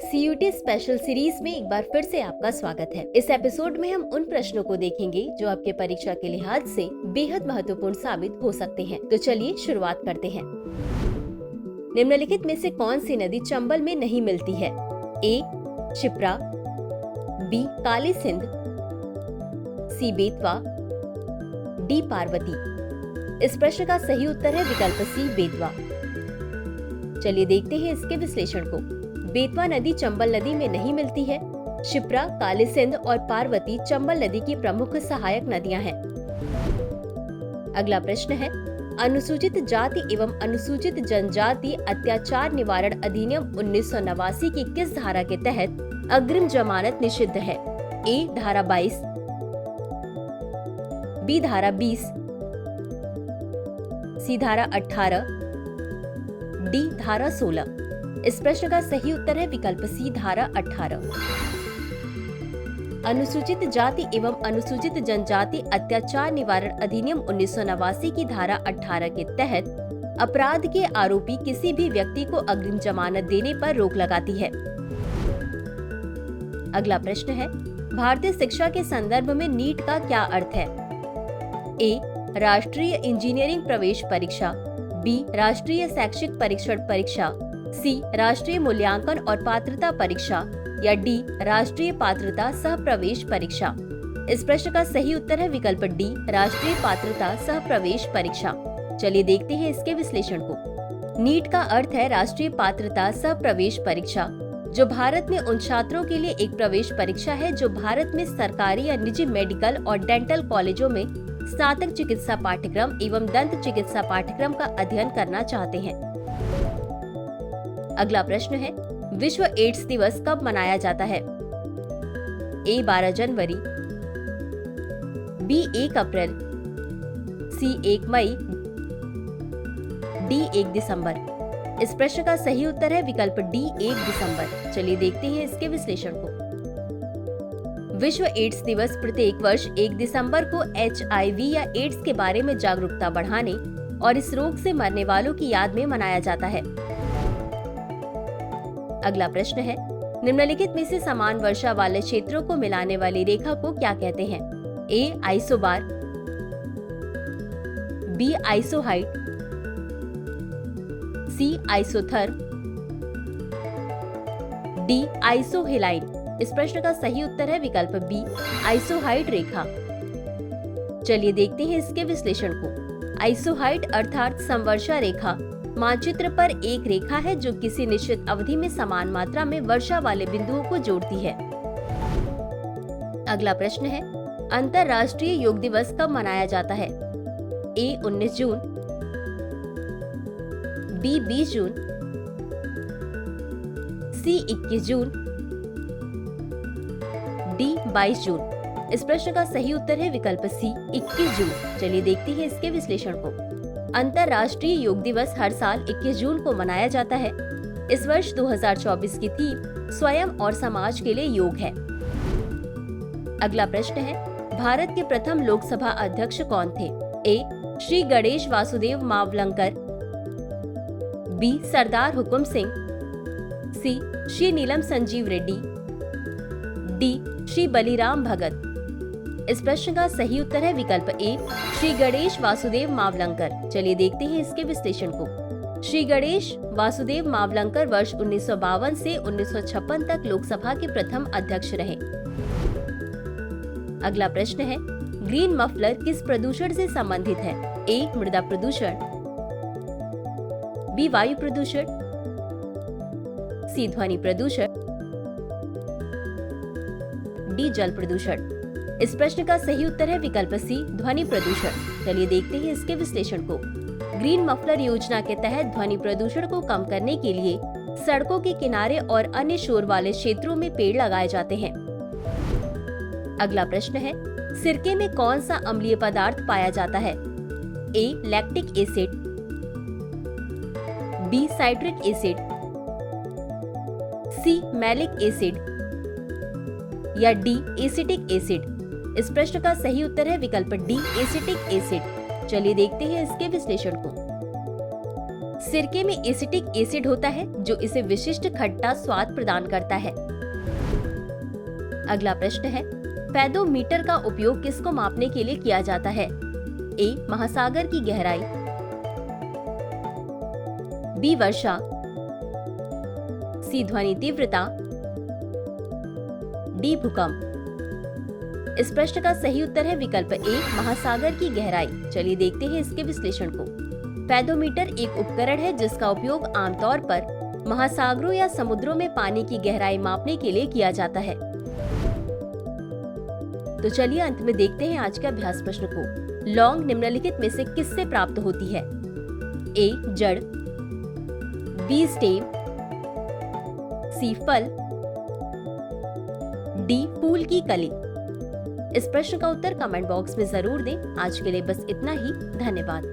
CUT special series में एक बार फिर से आपका स्वागत है। इस एपिसोड में हम उन प्रश्नों को देखेंगे जो आपके परीक्षा के लिहाज से बेहद महत्वपूर्ण साबित हो सकते हैं। तो चलिए शुरुआत करते हैं। निम्नलिखित में से कौन सी नदी चंबल में नहीं मिलती है? ए क्षिप्रा, बी काली सिंध, सी बेतवा, डी पार्वती। इस प्रश्न का सही उत्तर है विकल्प सी बेतवा। चलिए देखते हैं इसके विश्लेषण को। बेतवा नदी चंबल नदी में नहीं मिलती है। क्षिप्रा, काली सिंध और पार्वती चंबल नदी की प्रमुख सहायक नदियां हैं। अगला प्रश्न है, अनुसूचित जाति एवं अनुसूचित जनजाति अत्याचार निवारण अधिनियम 1989 की किस धारा के तहत अग्रिम जमानत निषिद्ध है? ए धारा 22, बी धारा 20, सी धारा 18, डी धारा 16। इस प्रश्न का सही उत्तर है विकल्प सी धारा 18। अनुसूचित जाति एवं अनुसूचित जनजाति अत्याचार निवारण अधिनियम 1989 की धारा 18 के तहत अपराध के आरोपी किसी भी व्यक्ति को अग्रिम जमानत देने पर रोक लगाती है। अगला प्रश्न है, भारतीय शिक्षा के संदर्भ में नीट का क्या अर्थ है? ए राष्ट्रीय इंजीनियरिंग प्रवेश परीक्षा, बी राष्ट्रीय शैक्षिक परीक्षण परीक्षा, सी राष्ट्रीय मूल्यांकन और पात्रता परीक्षा या डी राष्ट्रीय पात्रता सह प्रवेश परीक्षा। इस प्रश्न का सही उत्तर है विकल्प डी राष्ट्रीय पात्रता सह प्रवेश परीक्षा। चलिए देखते हैं इसके विश्लेषण को। नीट का अर्थ है राष्ट्रीय पात्रता सह प्रवेश परीक्षा, जो भारत में उन छात्रों के लिए एक प्रवेश परीक्षा है जो भारत में सरकारी या निजी मेडिकल और डेंटल कॉलेजों में स्नातक चिकित्सा पाठ्यक्रम एवं दंत चिकित्सा पाठ्यक्रम का अध्ययन करना चाहते हैं। अगला प्रश्न है, विश्व एड्स दिवस कब मनाया जाता है? ए 12 जनवरी, बी 1 अप्रैल, सी 1 मई, डी 1 दिसंबर। इस प्रश्न का सही उत्तर है विकल्प डी 1 दिसंबर। चलिए देखते हैं इसके विश्लेषण को। विश्व एड्स दिवस प्रत्येक वर्ष 1 दिसंबर को HIV या एड्स के बारे में जागरूकता बढ़ाने और इस रोग से मरने वालों की याद में मनाया जाता है। अगला प्रश्न है, निम्नलिखित में से समान वर्षा वाले क्षेत्रों को मिलाने वाली रेखा को क्या कहते हैं? ए आइसोबार, बी आइसोहाइट, सी आइसोथर्म, डी आइसोहेलाइन। इस प्रश्न का सही उत्तर है विकल्प बी आइसोहाइट रेखा। चलिए देखते हैं इसके विश्लेषण को। आइसोहाइट अर्थात समवर्षा रेखा मानचित्र पर एक रेखा है जो किसी निश्चित अवधि में समान मात्रा में वर्षा वाले बिंदुओं को जोड़ती है। अगला प्रश्न है, अंतर्राष्ट्रीय योग दिवस कब मनाया जाता है? ए 19 जून, बी 20 जून, सी 21 जून, डी 22 जून। इस प्रश्न का सही उत्तर है विकल्प सी 21 जून। चलिए देखते हैं इसके विश्लेषण को। अंतर्राष्ट्रीय योग दिवस हर साल 21 जून को मनाया जाता है। इस वर्ष 2024 की थीम स्वयं और समाज के लिए योग है। अगला प्रश्न है, भारत के प्रथम लोकसभा अध्यक्ष कौन थे? ए श्री गणेश वासुदेव मावलंकर, बी सरदार हुकुम सिंह, सी श्री नीलम संजीव रेड्डी, डी श्री बलिराम भगत। इस प्रश्न का सही उत्तर है विकल्प ए श्री गणेश वासुदेव मावलंकर। चलिए देखते हैं इसके विश्लेषण को। श्री गणेश वासुदेव मावलंकर वर्ष 1952 से 1956 तक लोकसभा के प्रथम अध्यक्ष रहे। अगला प्रश्न है, ग्रीन मफलर किस प्रदूषण से संबंधित है? ए मृदा प्रदूषण, बी वायु प्रदूषण, सी ध्वनि प्रदूषण, डी जल प्रदूषण। इस प्रश्न का सही उत्तर है विकल्प सी ध्वनि प्रदूषण। चलिए देखते हैं इसके विश्लेषण को। ग्रीन मफलर योजना के तहत ध्वनि प्रदूषण को कम करने के लिए सड़कों के किनारे और अन्य शोर वाले क्षेत्रों में पेड़ लगाए जाते हैं। अगला प्रश्न है, सिरके में कौन सा अम्लीय पदार्थ पाया जाता है? A lactic acid, B citric acid, C malic acid या डी एसिटिक एसिड। इस प्रश्न का सही उत्तर है विकल्प डी एसिटिक एसिड। चलिए देखते हैं इसके विश्लेषण को। सिरके में एसिटिक एसिड होता है जो इसे विशिष्ट खट्टा स्वाद प्रदान करता है। अगला प्रश्न है, पेडोमीटर का उपयोग किसको मापने के लिए किया जाता है? ए. महासागर की गहराई, बी. वर्षा, सी. ध्वनि तीव्रता, डी. भूकंप। इस प्रश्न का सही उत्तर है विकल्प ए. महासागर की गहराई। चलिए देखते हैं इसके विश्लेषण को। पेडोमीटर एक उपकरण है जिसका उपयोग आमतौर पर महासागरों या समुद्रों में पानी की गहराई मापने के लिए किया जाता है। तो चलिए अंत में देखते हैं आज के अभ्यास प्रश्न को। लौंग निम्नलिखित में से किससे प्राप्त होती है? ए. जड़, बी. स्टेम, सी. फल, डी. फूल की कली। इस प्रश्न का उत्तर कमेंट बॉक्स में जरूर दें। आज के लिए बस इतना ही। धन्यवाद।